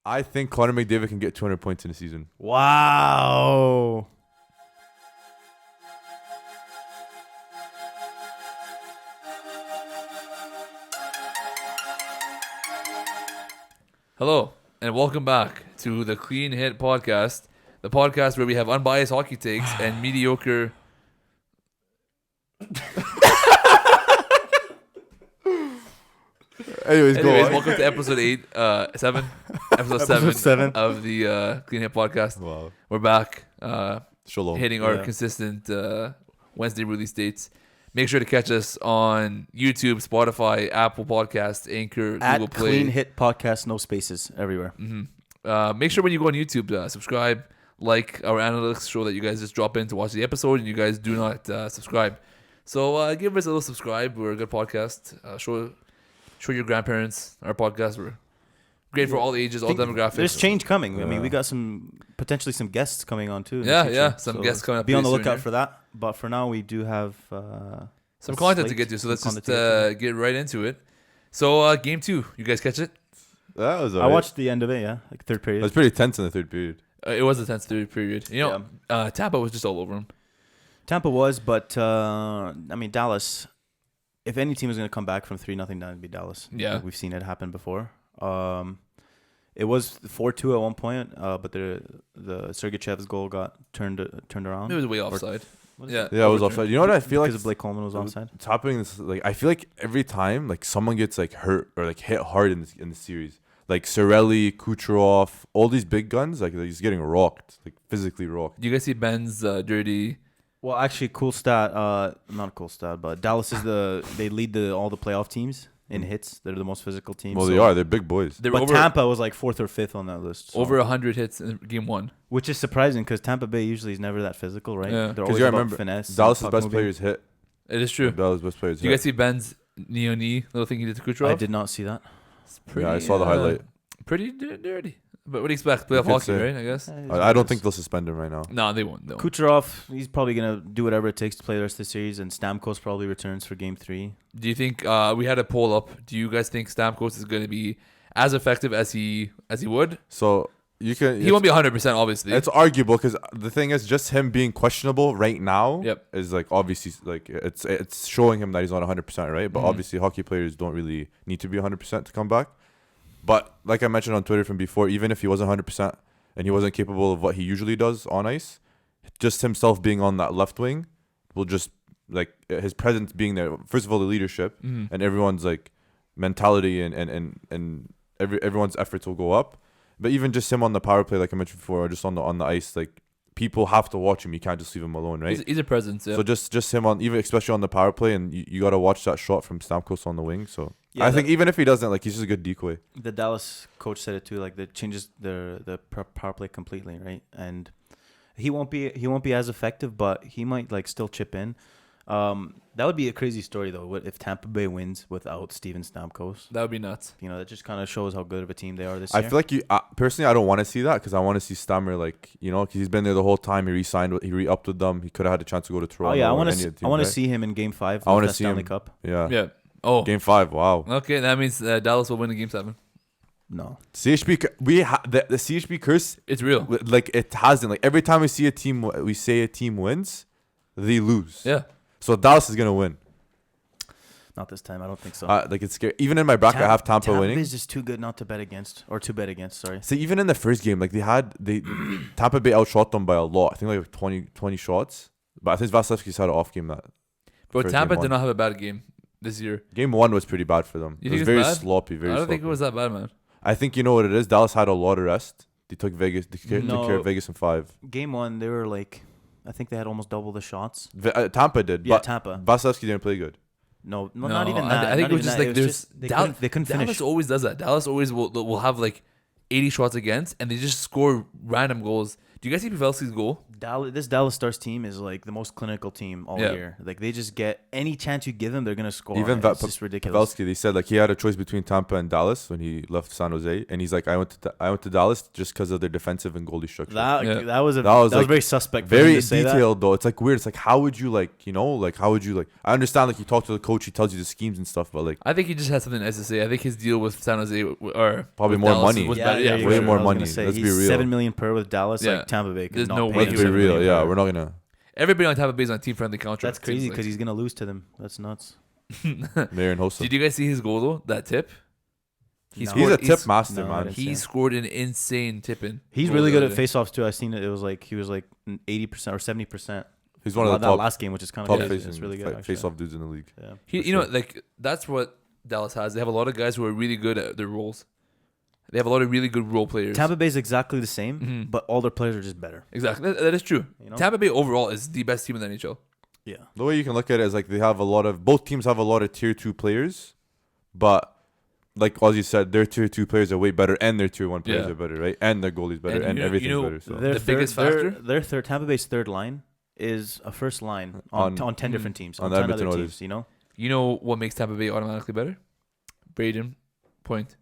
I think Connor McDavid can get 200 points in a season. Wow. Hello, and welcome back to the Clean Hit Podcast, the podcast where we have unbiased hockey takes and mediocre... Anyways, go on. welcome to episode 7 of the Clean Hit Podcast. Wow. We're back, Shalom. hitting our consistent Wednesday release dates. Make sure to catch us on YouTube, Spotify, Apple Podcasts, Anchor, At Google Play. Clean Hit Podcast, no spaces everywhere. Make sure when you go on YouTube, subscribe, like. Our analytics show that you guys just drop in to watch the episode and you guys do not subscribe. So give us a little subscribe. We're a good podcast. Show your grandparents our podcast. We're great for all ages, all demographics. There's change coming. I mean, we got potentially some guests coming on too. Some guests coming up. Be on the pretty lookout soon for that. But for now, we do have some content to get to. So let's just get right into it. So game 2, you guys catch it? That was I watched the end of it. Yeah, like third period. It was pretty tense in the third period. It was a tense third period. You know, Tampa was just all over him. Tampa was, but I mean Dallas. If any team is going to come back from 3-0 down, it'd be Dallas. Yeah, like we've seen it happen before. It was 4-2 at one point, but the Sergeyev's goal got turned around. It was way offside. Yeah, it was offside. You know what I feel like? Because Blake Coleman was offside. Topping this, like I feel like every time like someone gets like hurt or like hit hard in the series, like Cirelli, Kucherov, all these big guns, like he's getting rocked, like physically rocked. Do you guys see Ben's dirty? Well, actually, cool stat. Not a cool stat, but Dallas is they lead all the playoff teams in hits. They're the most physical team. Well, they are. They're big boys. But Tampa was like 4th or 5th on that list. So. Over 100 hits in game 1. Which is surprising because Tampa Bay usually is never that physical, right? Yeah. They're always you about remember, finesse. Dallas' best players hit. It is true. Dallas' best players Do you guys see Ben's knee little thing he did to Kucherov? I did not see that. It's pretty, I saw the highlight. Pretty dirty. But what do you expect? Playoff hockey, right? I guess. I don't think they'll suspend him right now. No, they won't. No. Kucherov, he's probably going to do whatever it takes to play the rest of the series, and Stamkos probably returns for game 3. Do you think we had a poll up? Do you guys think Stamkos is going to be as effective as he would? So you can. He won't be 100%, obviously. It's arguable because the thing is, just him being questionable right now is like obviously like it's showing him that he's not 100%, right? But obviously, hockey players don't really need to be 100% to come back. But like I mentioned on Twitter from before, even if he wasn't 100% and he wasn't capable of what he usually does on ice, just himself being on that left wing will just like his presence being there. First of all, the leadership and everyone's like mentality and everyone's efforts will go up. But even just him on the power play, like I mentioned before, or just on the ice, like people have to watch him. You can't just leave him alone, right? He's a presence. Yeah. So just him on, even especially on the power play, and you got to watch that shot from Stamkos on the wing. So I think even if he doesn't, like he's just a good decoy. The Dallas coach said it too. Like that changes the power play completely, right? And he won't be as effective, but he might like still chip in. That would be a crazy story though. What if Tampa Bay wins without Steven Stamkos? That would be nuts. You know, that just kind of shows how good of a team they are this year. I feel like personally, I don't want to see that because I want to see Stammer like because he's been there the whole time. He re-upped with them. He could have had a chance to go to Toronto. Oh yeah, I want to see him in Game 5. I want to see Stanley him. Cup. Yeah. Yeah. Oh. Game 5. Wow. Okay, that means Dallas will win in Game 7. No. CHP. The CHP curse. It's real. Like it hasn't. Like every time we say a team wins, they lose. Yeah. So Dallas is gonna win. Not this time. I don't think so. Like it's scary. Even in my bracket, I have Tampa winning. Tampa is just too good not to bet against or to bet against. Sorry. See, even in the first game, like Tampa Bay outshot them by a lot. I think like 20 shots. But I think Vasilevsky's had an off game that. But Tampa did not have a bad game this year. Game 1 was pretty bad for them. You it was think very bad? sloppy. Very. I don't sloppy. think it was that bad, man. I think you know what it is. Dallas had a lot of rest. They took Vegas. They took care of Vegas in 5. Game 1, they were like, I think they had almost double the shots. Tampa did. Yeah, but Tampa. Vasilevsky didn't play good. No, not even that. I think it was just like they couldn't finish. Dallas always does that. Dallas always will have like 80 shots against, and they just score random goals. Do you guys see Pavelski's goal? This Dallas Stars team is like the most clinical team all year. Like they just get any chance you give them, they're gonna score. Even it's just ridiculous. Pavelski, they said like he had a choice between Tampa and Dallas when he left San Jose, and he's like, I went to Dallas just because of their defensive and goalie structure. That was very suspect. Very detailed though. It's like weird. It's like how would you I understand like you talk to the coach, he tells you the schemes and stuff, but like I think he just has something nice to say. I think his deal with San Jose or probably more Dallas money. way more money. Let's be real. $7 million per with Dallas. Like Tampa Bay. There's no way. Let's be real. Yeah, we're not gonna. Everybody on Tampa Bay is on team-friendly contract. That's crazy because he's gonna lose to them. That's nuts. Marin Hossa. Did you guys see his goal though? That tip. He's a tip master, man. He scored an insane tip in. He's really good at face-offs too. I seen it. It was like he was like 80% or 70%. He's one of the top last game, which is kind of crazy. It's really good. Face-off dudes in the league. Yeah. Like that's what Dallas has. They have a lot of guys who are really good at their roles. They have a lot of really good role players. Tampa Bay is exactly the same, but all their players are just better. Exactly. That is true. Tampa Bay overall is the best team in the NHL. Yeah. The way you can look at it is like both teams have a lot of tier 2 players, but like as you said, their tier 2 players are way better and their tier 1 players are better, right? And their goalie's better and everything's better. So the biggest factor? Their Tampa Bay's third line is a first line on 10 different teams, on 10 other teams, You know what makes Tampa Bay automatically better? Braden Point.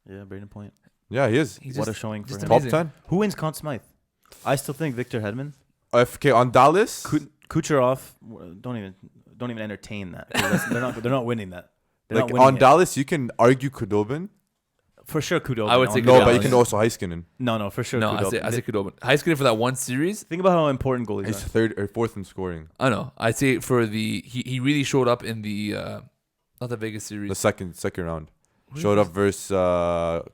Yeah, Braden Point. Yeah, he is. What a showing for him. Top 10. Who wins Conn Smythe? I still think Victor Hedman. Okay, on Dallas, Kucherov. Don't even entertain that. They're not winning that. Like on Dallas, you can argue Khudobin. For sure, Khudobin. I would say no, but you can also Heiskanen. No, for sure. No, Khudobin. I say Khudobin. Heiskanen for that one series. Think about how important goalies He's are. third or fourth in scoring. I know. I'd say for he really showed up in the not the Vegas series. The second round. Showed up versus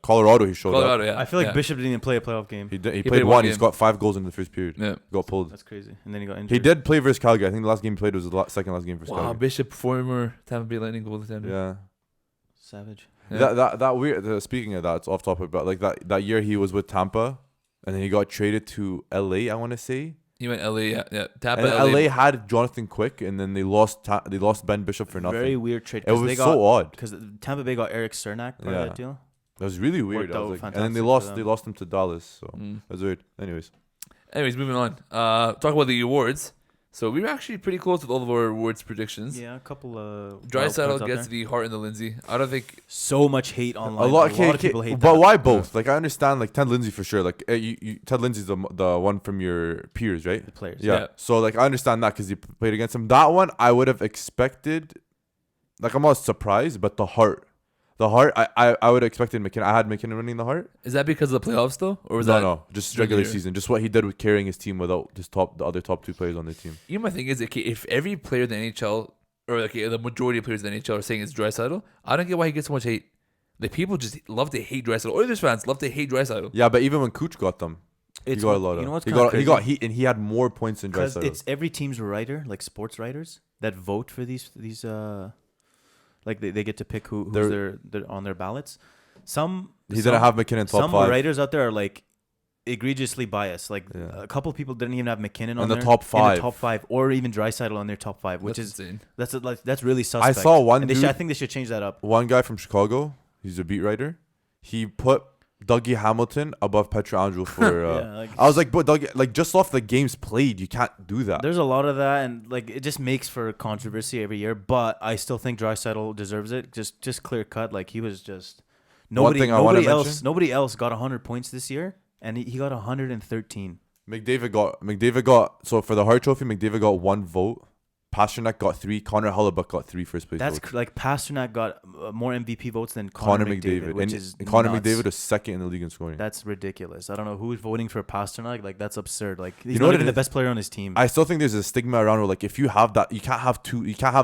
Colorado. He showed up. Yeah. I feel like Bishop didn't even play a playoff game. He played one. He's got 5 goals in the first period. Yeah. Got pulled. That's crazy. And then he got injured. He did play versus Calgary. I think the last game he played was the second last game for Calgary. Wow, Bishop, former Tampa Bay Lightning goaltender. Yeah. Savage. Yeah. That weird. Speaking of that, it's off topic, but like that year he was with Tampa, and then he got traded to LA. I want to say. He went LA, yeah. Tampa, and LA had Jonathan Quick, and then they lost Ben Bishop for nothing. Very weird trade. It was so odd because Tampa Bay got Eric Cernak part of that deal. That was really weird. And then they lost him to Dallas, so that was weird. Anyways, moving on. Talk about the awards. So we were actually pretty close with all of our awards predictions. Yeah, a couple of Draisaitl gets the Hart and the Lindsay. I don't think so much hate online. A lot of people hate that. But why both? Like I understand, like Ted Lindsay for sure. Like Ted Lindsay's the one from your peers, right? The players. Yeah. So like I understand that because you played against him. That one I would have expected. Like I'm not surprised, but the Hart, I would have expected McKinnon. I had McKinnon winning the Hart. Is that because of the playoffs though, or was no, just regular season? Just what he did with carrying his team without the other top 2 players on their team. You know, my thing is, okay, if every player in the NHL or like the majority of players in the NHL are saying it's Draisaitl, I don't get why he gets so much hate. The people just love to hate Draisaitl. Oilers fans love to hate Draisaitl. Yeah, but even when Cooch got them, he got a lot of. You know what's he got heat, and he had more points than Draisaitl. It's every team's writer, like sports writers, that vote for these. Like they get to pick who's they're on their ballots. He didn't have McKinnon top 5. Some writers out there are like egregiously biased. Like a couple of people didn't even have McKinnon on the top 5. In the top 5, or even Draisaitl on their top 5, which that's is insane. That's really suspect. I saw one. I think they should change that up. One guy from Chicago, he's a beat writer. He put Dougie Hamilton above Pietrangelo for. I was like, but Dougie, like just off the games played, you can't do that. There's a lot of that, and like it just makes for controversy every year. But I still think Draisaitl deserves it. Just clear cut. Like he was just nobody else got 100 points this year, and he got 113. McDavid got so for the Hart Trophy, McDavid got 1 vote. Pasternak got 3. Connor Hellebuyck got 3 first place votes. That's like Pasternak got more MVP votes than Connor McDavid, which is Connor nuts. McDavid is second in the league in scoring. That's ridiculous. I don't know who's voting for Pasternak. Like that's absurd. Like he's not even the best player on his team. I still think there's a stigma around where like if you have that, you can't have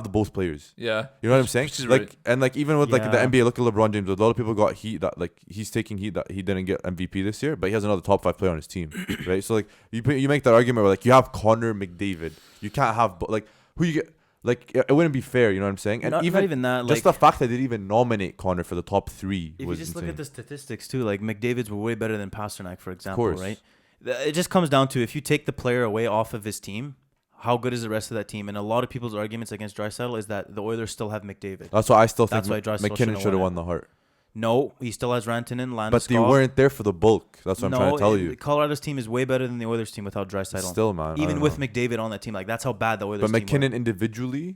the both players. Yeah, you know what I'm saying? Like right. And like even with like the NBA, look at LeBron James. A lot of people got heat that like he's taking heat that he didn't get MVP this year, but he has another top 5 player on his team, right? So like you make that argument where like you have Connor McDavid, you can't have like who you get. Like it wouldn't be fair, you know what I'm saying? And not even that, just the fact that they didn't even nominate Connor for the top 3 if was you just insane. look at the statistics too, like McDavid's were way better than Pasternak, for example, right? It just comes down to if you take the player away off of his team, how good is the rest of that team? And a lot of people's arguments against Draisaitl is that the Oilers still have McDavid. That's why I still think why McKinnon should have won the Hart. No, he still has Rantanen, Landeskog. But they weren't there for the bulk. That's what I'm trying to tell you. Colorado's team is way better than the Oilers team without Draisaitl. Still, man. Even with McDavid on that team, like that's how bad the Oilers team. But McKinnon individually,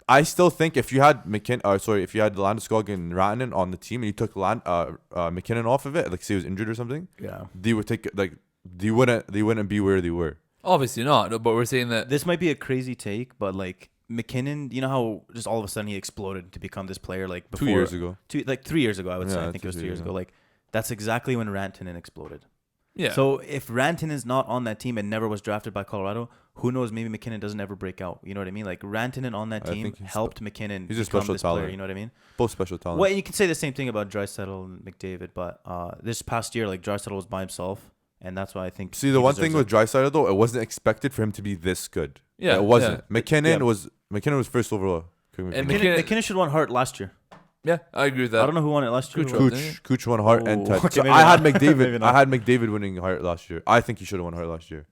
I still think if you had if you had Landeskog and Rantanen on the team and you took McKinnon off of it, like say he was injured or something, they would take they wouldn't be where they were. Obviously not. No, but we're saying that this might be a crazy take, but like McKinnon, you know how just all of a sudden he exploded to become this player like before 2 years ago. 3 years ago, I would say. I think it was 3 years ago. Like that's exactly when Rantanen exploded. Yeah. So if Rantanen's not on that team and never was drafted by Colorado, who knows? Maybe McKinnon doesn't ever break out. You know what I mean? Like Rantanen on that team helped McKinnon he's a become special this talent. player. You know what I mean? Both special talent. Well, you can say the same thing about Draisaitl and McDavid, but this past year, like Draisaitl was by himself, and that's why I think. See, the one thing with Draisaitl though, it wasn't expected for him to be this good. Yeah, it wasn't. Yeah. McKinnon was first overall. And McKinnon should have won Hart last year. Yeah, I agree with that. I don't know who won it last year. Cooch won Hart and Ted. Okay, so I had McDavid winning Hart last year. I think he should have won Hart last year.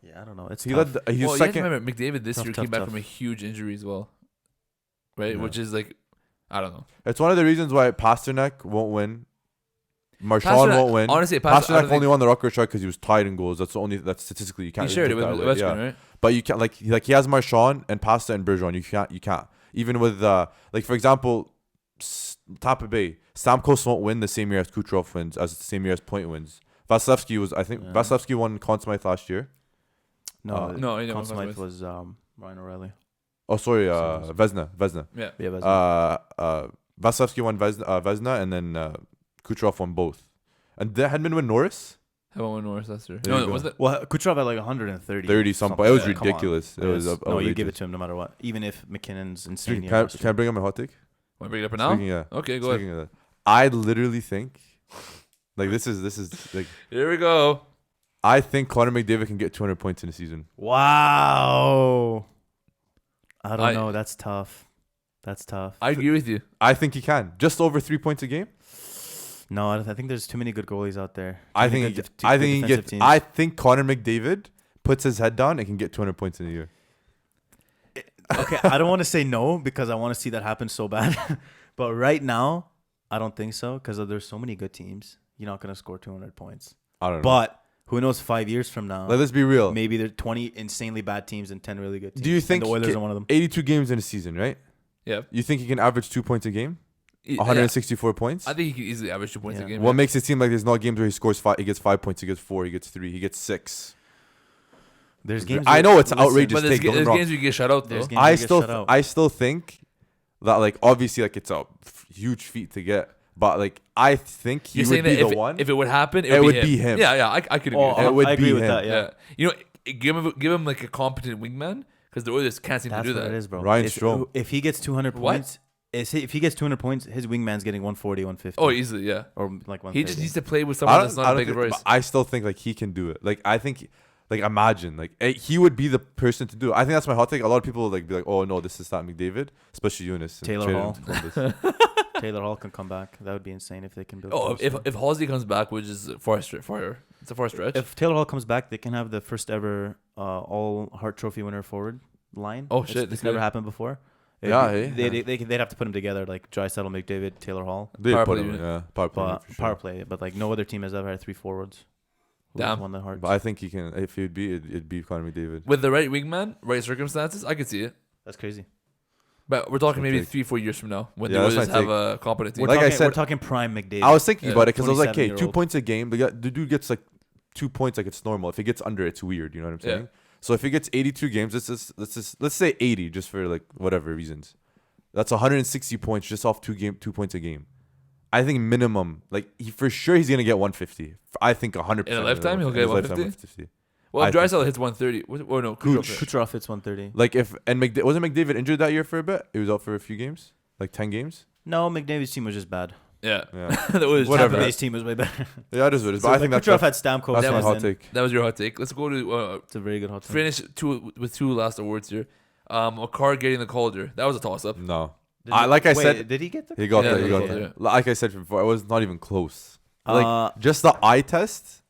Yeah, I don't know. It's he tough. led. He's second. You have to remember McDavid this year came back from a huge injury as well, right? Yeah. Which is like, I don't know. It's one of the reasons why Pasternak won't win. Marchand won't win. Honestly, Pasternak only won the Rocket Shark because he was tied in goals. That's statistically you can't. He shared it with Western, right? But you can't like he has Marchand and Pasta and Bergeron. You can't even with like for example. Tampa Bay, Stamkos won't win the same year as Kucherov wins, as the same year as Point wins. Vasilevsky Vasilevsky won Conn Smythe last year. No, Conn Smythe was Ryan O'Reilly. Oh, sorry, Vezina. Yeah, Vezina. Vasilevsky won Vezina, and then Kucherov won both. And did Hedman win Norris? Hedman won Norris last year. No, was it? Well, Kucherov had like 130. 30 something. It was ridiculous. It was no, you give it to him no matter what, even if McKinnon's insane. Can I bring up my hot take? Want to bring it up now? Okay, go ahead. I literally think, like this is like. Here we go. I think Connor McDavid can get 200 points in a season. Wow. I don't know. That's tough. I agree with you. I think he can. Just over 3 points a game. No, I think there's too many good goalies out there. I think Connor McDavid puts his head down and can get 200 points in a year. Okay, I don't want to say no because I want to see that happen so bad. But right now, I don't think so because there's so many good teams. You're not going to score 200 points. I don't know. But who knows 5 years from now? Let's be real. Maybe there are 20 insanely bad teams and 10 really good teams. Do you think the Oilers are one of them? 82 games in a season, right? Yeah. You think he can average 2 points a game? 164 points? I think he can easily average 2 points a game. What makes it seem like there's not games where he scores 5, he gets 5 points, he gets 4, he gets 3, he gets 6. There's games. I know it's outrageous. But there's games where you get shut out though. I still think that like obviously like it's a huge feat to get, but like I think he would be the one. If it would happen, it would be him. Yeah, I could agree. I agree with that. Yeah. You know, give him like a competent wingman because the Oilers can't seem to do that. That's what it is, bro. Ryan Strome. If he gets 200 points. If he gets 200 points, his wingman's getting 140, 150. Oh, easily, yeah. Or like 130. He just needs to play with someone that's not a big voice. I still think like he can do it. Like I think, like imagine like he would be the person to do it. I think that's my hot take. A lot of people will like be like, oh no, this is not McDavid, especially Eunice. Taylor Hall. Taylor Hall can come back. That would be insane if they can build. Oh, if Halsey comes back, which is it's a far stretch. If Taylor Hall comes back, they can have the first ever all Hart Trophy winner forward line. Oh shit, this never happened before. They'd have to put them together like Draisaitl, McDavid, Taylor Hall. Power play, but like no other team has ever had 3 forwards. Damn. Won the Hearts. But I think he can. If it'd be Connor McDavid with the right wingman, right circumstances. I could see it. That's crazy. But we're talking maybe 3-4 years from now when the Oilers have a competent team. Like I said, we're talking prime McDavid. I was thinking about it because I was like, okay, 2 points a game. The dude gets like 2 points, like it's normal. If he gets under, it's weird. You know what I'm saying? Yeah. So if he gets 82 games, let's say 80, just for like whatever reasons. That's 160 points just off 2 points a game. I think minimum, like for sure he's gonna get 150. I think 100%. In a lifetime, he'll get 150. Well, if Draisaitl hits 130, or no, Kucherov hits 130. Like wasn't McDavid injured that year for a bit? He was out for a few games, like 10 games. No, McDavid's team was just bad. Yeah. Whatever. Tampa Bay's team was way better. Yeah, it is what it is. But I think Kucherov had Stamkos. That's my hot take. That was your hot take. Let's go to. It's a very good hot take. Finish with 2 last awards here. Makar getting the Calder. That was a toss up. No. I said, did he get the? He got that. He got that. Like I said before, it was not even close. Like just the eye test.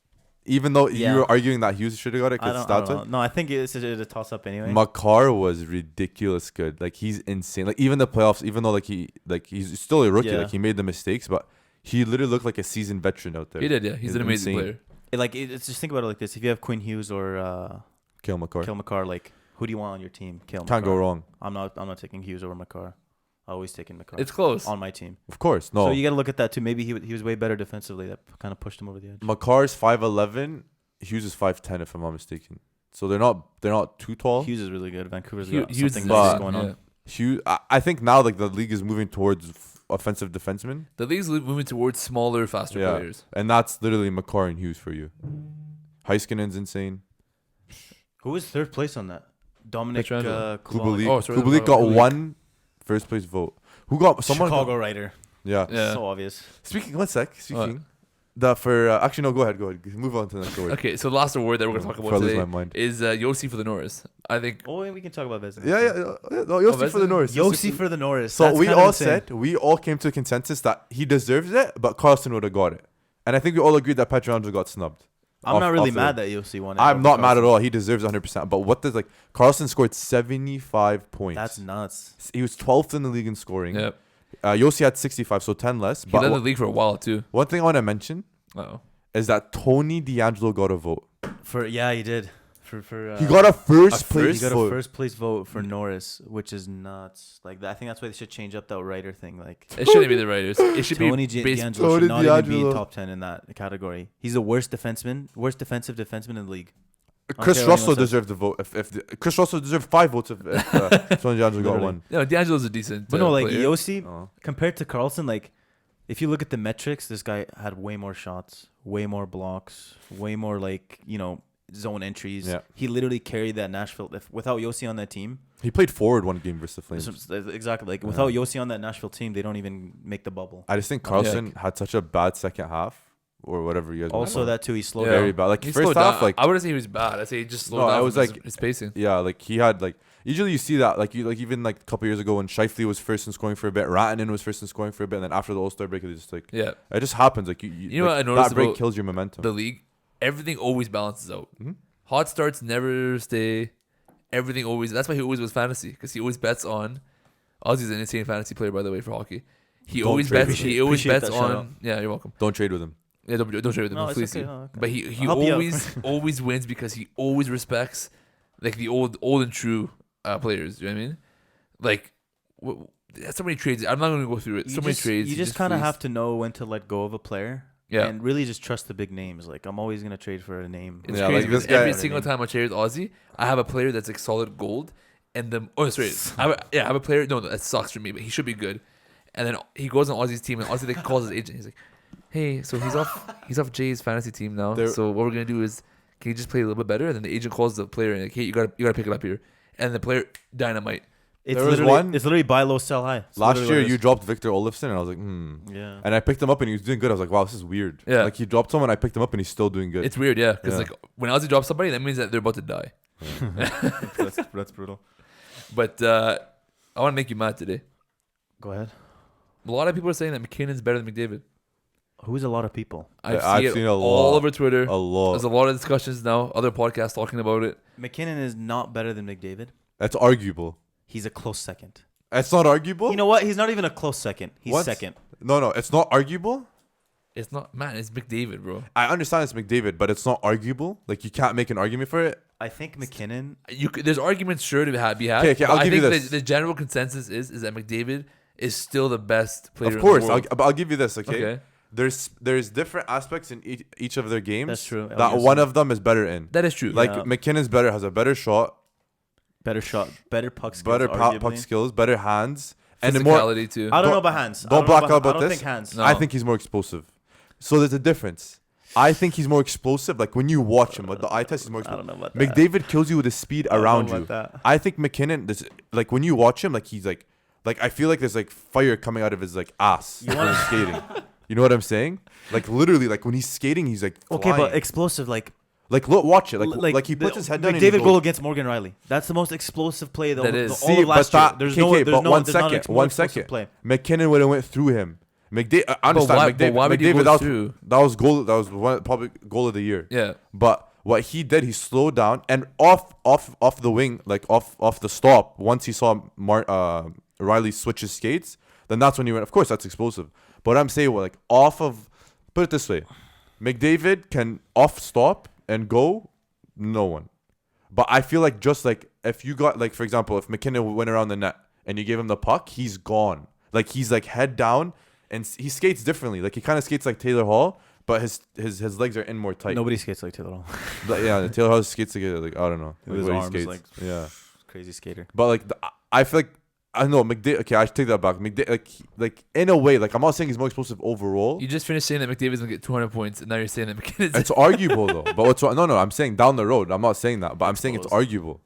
Even though you were arguing that Hughes should have got it because stats. No, I think it's a toss up anyway. Makar was ridiculous good. Like he's insane. Like even the playoffs, even though like he's still a rookie. Yeah. Like he made the mistakes, but He literally looked like a seasoned veteran out there. He did, yeah. He's an amazing player. It's just think about it like this: if you have Quinn Hughes or Cale Makar. like who do you want on your team? Cale Can't go wrong. I'm not taking Hughes over Makar. Always taking Makar. It's close on my team. Of course, no. So you got to look at that too. Maybe he was way better defensively. That kind of pushed him over the edge. Makar's 5'11", Hughes is 5'10", if I'm not mistaken. So they're not too tall. Hughes is really good. Vancouver's Hughes got something is nice going on. Hughes, I think now like the league is moving towards offensive defensemen. The league's moving towards smaller, faster players. And that's literally Makar and Hughes for you. Heiskanen's insane. Who was third place on that? Dominic Kubalik. Kubalik. Kubalik got one first place vote. Who got someone? Chicago writer. Yeah. So obvious. Speaking. Actually, no. Go ahead. Move on to the next award. Okay, so the last award that we're gonna talk about today is Yossi for the Norris. I think. Oh, and we can talk about Vezina. No, Yossi for the Norris. Yossi for the Norris. So we all came to a consensus that he deserves it, but Carlson would have got it, and I think we all agreed that Pietrangelo got snubbed. I'm not really mad that Yossi won it. I'm not mad at all. He deserves 100%. But what does Carlson scored 75 points. That's nuts. He was 12th in the league in scoring. Yep. Yossi had 65, so 10 less. He led the league for a while too. One thing I want to mention is that Tony DeAngelo got a vote. He did. He got a first place vote for Norris, which is nuts. Like I think that's why they should change up that writer thing. Like it shouldn't be the writers. It should Tony be DeAngelo should not even be top 10 in that category. He's the worst defensive defenseman in the league. Chris Russell deserved the vote. Chris Russell deserved 5 votes if Tony DeAngelo got one. No, DeAngelo's a decent. But no, like Yossi compared to Carlson, like if you look at the metrics, this guy had way more shots, way more blocks, way more zone entries. Yeah. He literally carried that Nashville. Without Yossi on that team, he played forward one game versus the Flames. Exactly. Like without Yossi on that Nashville team, they don't even make the bubble. I just think Carlson had such a bad second half, or whatever you guys. Also, that too, he slowed down. Very bad. Like he first half, I wouldn't say he was bad. I'd say he just slowed down. It was his pacing. Yeah, like he had usually you see that even a couple years ago when Scheifele was first in scoring for a bit, Rantanen was first in scoring for a bit, and then after the All-Star break, it's just it just happens. Like you know what I noticed, that break kills your momentum. The league, everything always balances out. Mm-hmm. Hot starts never stay. Everything always. That's why he always was fantasy, because he always bets on. Ozzy's an insane fantasy player, by the way, for hockey. He always bets. He always bets on. Yeah, you're welcome. Don't trade with him. Yeah, don't trade with him. No, it's okay. No, okay. But he always wins because he always respects the old and true players. You know what I mean? Like, so many trades. I'm not going to go through it. Many trades. You just kind of have to know when to let go of a player. Yeah. And really just trust the big names. Like, I'm always going to trade for a name. It's crazy. Like every single time I trade with Ozzy, I have a player that's like solid gold. And I have a player. No, that sucks for me, but he should be good. And then he goes on Ozzy's team, and Ozzy calls his agent. He's like, "Hey, so he's off Jay's fantasy team now. So what we're gonna do is, can you just play a little bit better?" And then the agent calls the player and like, "Hey, you gotta pick it up here." And the player dynamite. It's literally buy low, sell high. Last year you dropped Victor Olofsson, and I was like, Yeah. And I picked him up, and he was doing good. I was like, wow, this is weird. Yeah. Like he dropped someone, I picked him up, and he's still doing good. It's weird, yeah. Because like when Ozzy drops somebody, that means that they're about to die. Yeah. that's brutal. But I want to make you mad today. Go ahead. A lot of people are saying that McKinnon's better than McDavid. Who's a lot of people? I've seen it all over Twitter. A lot. There's a lot of discussions now. Other podcasts talking about it. McKinnon is not better than McDavid. That's arguable. He's a close second. It's not arguable? You know what? He's not even a close second. He's second. No, it's not arguable. It's not, man. It's McDavid, bro. I understand it's McDavid, but it's not arguable. Like you can't make an argument for it. I think McKinnon. There's arguments sure to be had. Okay, I'll give you this. The general consensus is that McDavid is still the best player. Of course, in the world. I'll give you this. Okay. There's different aspects in each of their games. That's true. That one of them is better in. That is true. Like McKinnon's has a better shot. Better puck skills. Better puck skills, better hands. Physicality and too. I don't know about hands. Don't block out about this. I don't think hands. No. I think he's more explosive. So there's a difference. I think he's more explosive. Like when you watch him, with the eye test, he's more explosive. I don't know about that. McDavid kills you with his speed around you. I think McKinnon, like when you watch him, like he's like I feel like there's like fire coming out of his like ass when he's skating. You know what I'm saying? Like literally, like when he's skating, he's like flying. Okay, but explosive, like look, watch it. Like he puts his head down. McDavid goal against Morgan Riley. That's the most explosive play all of last year. There's one second. Play. McKinnon would have went through him. I understand McDavid. That was goal. That was probably goal of the year. Yeah. But what he did, he slowed down and off the wing, like off the stop. Once he saw Riley switch his skates, then that's when he went. Of course, that's explosive. But I'm saying, like, off of, put it this way, McDavid can off stop and go, no one. But I feel like just like if you got, like, for example, if McKinnon went around the net and you gave him the puck, he's gone. Like, he's like head down and he skates differently. Like, he kind of skates like Taylor Hall, but his legs are in more tight. Nobody skates like Taylor Hall. But yeah, Taylor Hall skates like I don't know. With his arms, like, yeah, crazy skater. But like I feel like I know McDavid. Okay, I take that back. McDavid, like in a way, like I'm not saying he's more explosive overall. You just finished saying that McDavid's gonna get 200 points, and now you're saying that McKinnon's. It's arguable though. But what's no? I'm saying down the road. I'm not saying that, but I'm saying it's arguable.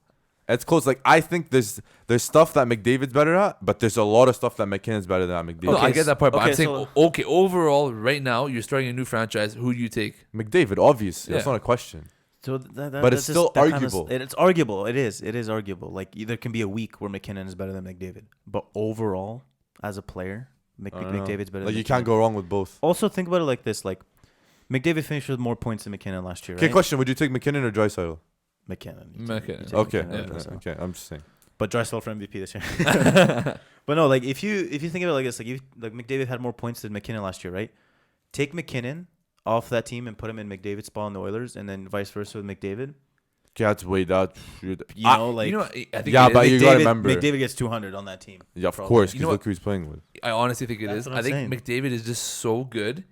It's close. Like I think there's stuff that McDavid's better at, but there's a lot of stuff that McKinnon's better than McDavid. No, I get that part, but okay, I'm saying okay. Overall, right now you're starting a new franchise. Who do you take? McDavid, obviously. That's not a question. So but it's still arguable. It's arguable. It is arguable. Like there can be a week where McKinnon is better than McDavid, but overall, as a player, McDavid's better. Like than you McKinnon. can't go wrong with both. Also, think about it like this: like McDavid finished with more points than McKinnon last year. Okay, right? question: would you take McKinnon or Draisaitl? McKinnon. Okay, I'm just saying. But Draisaitl for MVP this year. But no, like if you think of it like this, like McDavid had more points than McKinnon last year, right? Take McKinnon off that team and put him in McDavid's spot on the Oilers, and then vice versa with McDavid. Okay, that's way that. You know, like I think yeah, but you gotta McDavid, remember McDavid gets 200 on that team. Yeah, of probably. course, You because know look who he's playing with. I honestly think it That's is. what I'm I think saying. McDavid is just so good.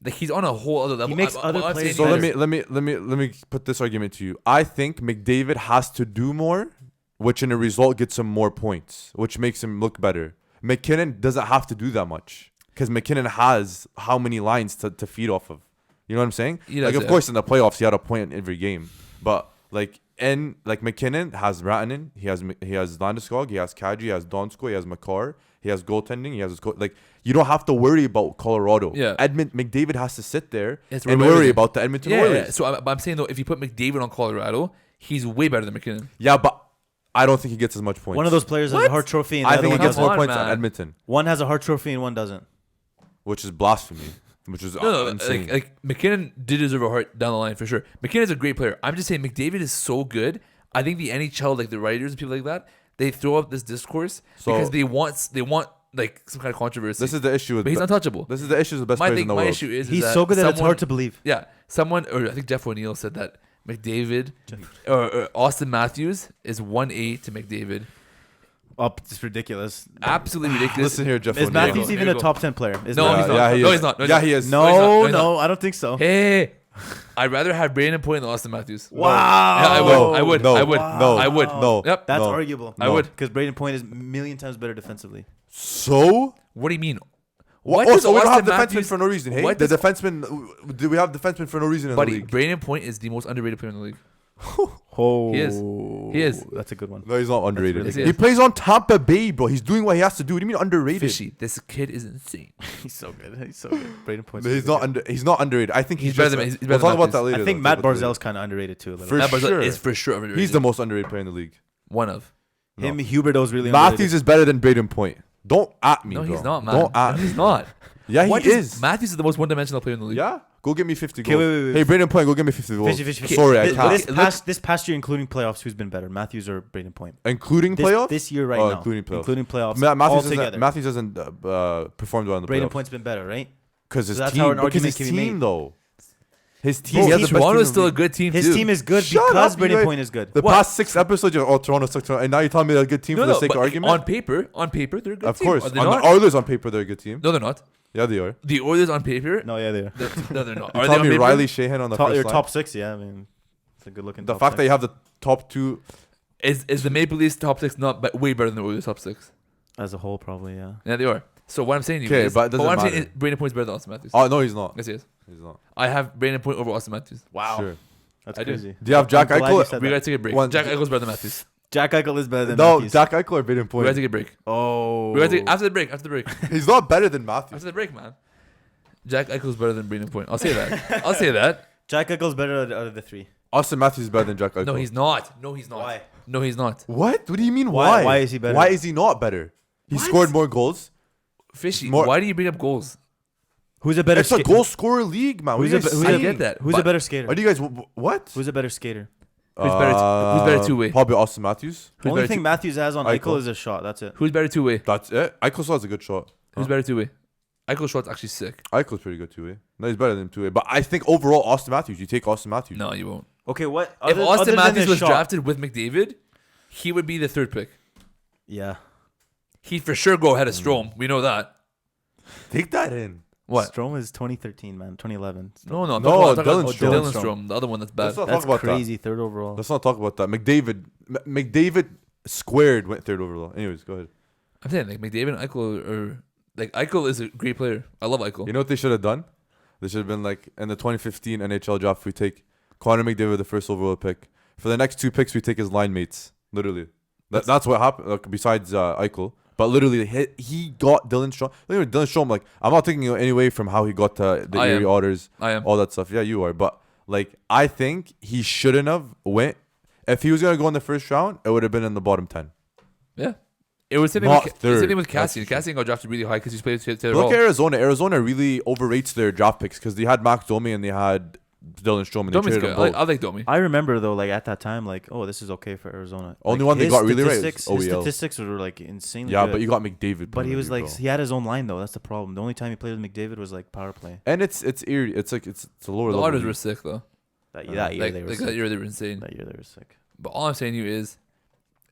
Like he's on a whole other level. He makes other players So better. let me put this argument to you. I think McDavid has to do more, which in a result gets him more points, which makes him look better. McKinnon doesn't have to do that much because McKinnon has how many lines to feed off of. You know what I'm saying? Like of course in the playoffs he had a point in every game, but like McKinnon has Rantanen, he has Landeskog, he has Kadri, he has Donsko, he has Makar, he has goaltending, he has like you don't have to worry about Colorado. Yeah. McDavid has to sit there It's and worry about the Edmonton Oilers. Yeah. So I'm saying though, if you put McDavid on Colorado, he's way better than McKinnon. Yeah, but I don't think he gets as much points. One of those players has a Hart Trophy, and the I other think he one gets doesn't. more points man. on Edmonton, One has a Hart Trophy and one doesn't. which is blasphemy. Which is insane. Like McKinnon did deserve a heart down the line for sure. McKinnon's a great player. I'm just saying McDavid is so good. I think the NHL, like the writers and people like that, they throw up this discourse because they want like some kind of controversy. This is the issue with. But he's untouchable. This is the issue with the best players in the my world. issue is He's that so good that it's someone- hard to believe. Yeah, someone or I think Jeff O'Neill said that McDavid or Austin Matthews is 1A to McDavid. Oh, it's ridiculous. Absolutely ridiculous. Listen here, Jeff. Is O'Neill. Matthews even a top 10 player? Is No, Matthews- he's not. Yeah, he No, is. he's not. No, Yeah, he's he not. is. No, he's not. No, No, he's not. no, I don't think so. Hey, I'd rather have Brandon Point than Austin Matthews. Wow. Yeah, I would. No, I would. no, I would. no, I would. no. Yep. That's No. arguable. I would. Because Braden Point is a million times better defensively. So What do you mean? what? does So we don't have Austin defensemen Matthews- for no reason. Hey, what the does- defensemen. Do we have defensemen for no reason in the Buddy, league? Brandon Point is the most underrated player in the league. Oh, He is. He is. That's a good one. No, he's not underrated. really He good. plays on Tampa Bay, bro. He's doing what he has to do. What do you mean underrated? Fishy. This kid is insane. He's so good. He's so good. Braden Point. He's not underrated. I think He's he's better just, than- he's better we'll than talk about Matthews. that later. I think though. Matt Talk about that Barzell's kind of underrated too. A little For bit. Matt Barzal sure. is for sure later. underrated. He's the most underrated player in the league. one of. Him, Huberto's really Matthews is better than Braden Point. Don't at me, No, bro. he's not, man. Don't at No, me. he's not. Yeah, he What is. Matthews is the most one-dimensional player in the league. Yeah? Go get me 50 Okay, goals. wait. Hey, Braden Point, go get me 50 goals. Fishy. Sorry, I This- can't. This past year, including playoffs, who's been better, Matthews or Braden Point? Including This, playoffs? this year right Oh, now, including playoffs. Matthews Matthews altogether. hasn't performed well in the Braden playoffs. Point's been better, right? Because his So that's how an team. Because argument his can be team, made. though. His team. Bro, he has Yeah, the best team Toronto's in still the a good team His too. team is good Shut because up, Braden you Point is good. The What? past 6 episodes, you're Toronto, and now you're telling me they're a good team for the sake of but argument? on paper, they're a good Of team. course. Are they On the not? Oilers on paper, they're a good team. No, they're not. Yeah, they are. The Oilers on paper, No, yeah, they are. no, they're not. You Are they tell on me paper? Riley Shahan on the first Your line? top 6, yeah. I mean, it's a good looking. The top fact that six. you have the top 2. Is the Maple Leafs top 6 not way better than the Oilers top 6? as a whole, probably, yeah. Yeah, they are. So what I'm saying to you 'Kay, is, but it doesn't what I'm saying matter. is Brandon Point's better than Austin Matthews. Oh, no, he's not. Yes, he is. He's not. I have Brandon Point over Austin Matthews. Wow, Sure. that's I do. crazy. Do you have Jack I'm glad Eichel? you said We that. gotta take a break. One- Jack Eichel's better than Matthews. Jack Eichel is better than No, Matthews. Jack Eichel or Braden We Point? gotta take a break. Oh, We gotta take after the break. After the break. He's not better than Matthews. After the break, man. Jack Eichel's better than Brandon Point. I'll say that. I'll say that. Jack Eichel's better out of the 3. Austin Matthews is better than Jack Eichel. No, he's not. No, he's not. Why? No, he's not. What? What do you mean? Why? Why? Why is he better? Why is he not better? He What? scored more goals. Fishy. More- Why do you bring up goals? Who's a better? It's a goal scorer league, man. What Who's are a you guys who's I a- saying? get that. Who's a but better skater? Are you guys what? Who's a better skater? Who's better two-way? Probably Austin Matthews. Who's Only better thing two- Matthews has on Eichel. Eichel is a shot. That's it. Who's better two-way? That's it. Eichel still has a good shot. Who's Huh? better two-way? Eichel's shot's actually sick. Eichel's pretty good two-way. No, he's better than two-way. But I think overall, Austin Matthews. You take Austin Matthews. No, you won't. Okay, what? If Other Austin than Matthews his was shot- drafted with McDavid, he would be the third pick. Yeah. He'd for sure go ahead of Strome. We know that. Take that in. What? Strome is 2013, man. 2011. No, I'm No, talking about Dylan Dylan Strome. Strome, the other one that's bad. Let's not That's talk about crazy. Third overall. that. Let's not talk about that. McDavid squared went third overall. Anyways, go ahead. I'm saying like McDavid and Eichel are like Eichel is a great player. I love Eichel. You know what they should have done? They should have been like in the 2015 NHL draft. We take Connor McDavid the first overall pick. For the next 2 picks, we take his line mates. Literally, that's what happened. Like, besides Eichel, but literally he got Dylan Strome. Dylan Strome, like I'm not taking any away from how he got the Erie Otters. I am. All that stuff. Yeah, you are. But like I think he shouldn't have went. If he was gonna go in the first round, it would have been in the bottom 10. Yeah. It was sitting Not with, third. sitting with That's Cassian. true. Cassian got drafted really high because he's played Taylor Look Hall. at Arizona. Arizona really overrates their draft picks because they had Max Domi and they had Dylan Strome and they Domi's traded good. them both. I like Domi. I remember though, like at that time, like, oh, this is okay for Arizona. Only Like, one they his got really right is statistics- His OEL. statistics were like insanely Yeah, good. but you got McDavid. But he playing was with you, like, bro. he had his own line though. That's the problem. The only time he played with McDavid was like power play. And it's eerie. It's like it's a lower The level. Otters league. were sick though. That, Uh, that year Like, they were like sick. that year they were insane. That year they were sick. But all I'm saying to you is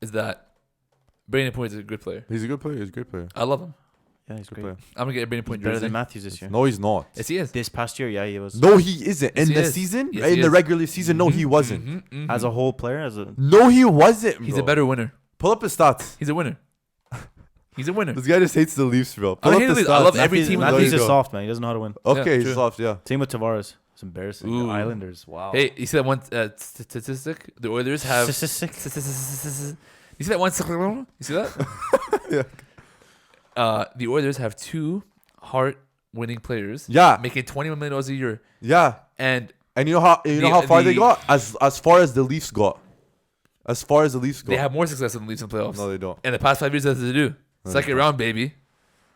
that Brandon Point is a good player. He's a good player. He's a great player. I love him. Yeah, he's Good great. player. I'm gonna get a Brandon He's Point better jersey. than Matthews this year. No, he's not. Yes, he is. This past year, yeah, he was. No, he isn't. Yes, In he the is. season, Yes, he in the is. regular season, no, he wasn't. Mhm. As a whole player, as a No, he wasn't. He's bro. a better winner. Pull up his stats. He's a winner. He's a winner. This guy just hates the Leafs, bro. I Pull don't up hate the the Leafs. I love stats. every team. Matthews There is you go. soft, man. He doesn't know how to win. Okay, Yeah, he's true. soft. Yeah. Same with Tavares. It's embarrassing. Ooh. The Islanders. Wow. Hey, you see that one statistic? The Oilers have. You see that one? You see that? Yeah. The Oilers have 2 Hart-winning players. Yeah. Making $21 million a year, Yeah. and And you know how far they the- got? As far as the Leafs got. As far as the Leafs go. they have more success than the Leafs in the playoffs. No, they don't. In the past 5 years, that's what they do. No, Second they round, baby.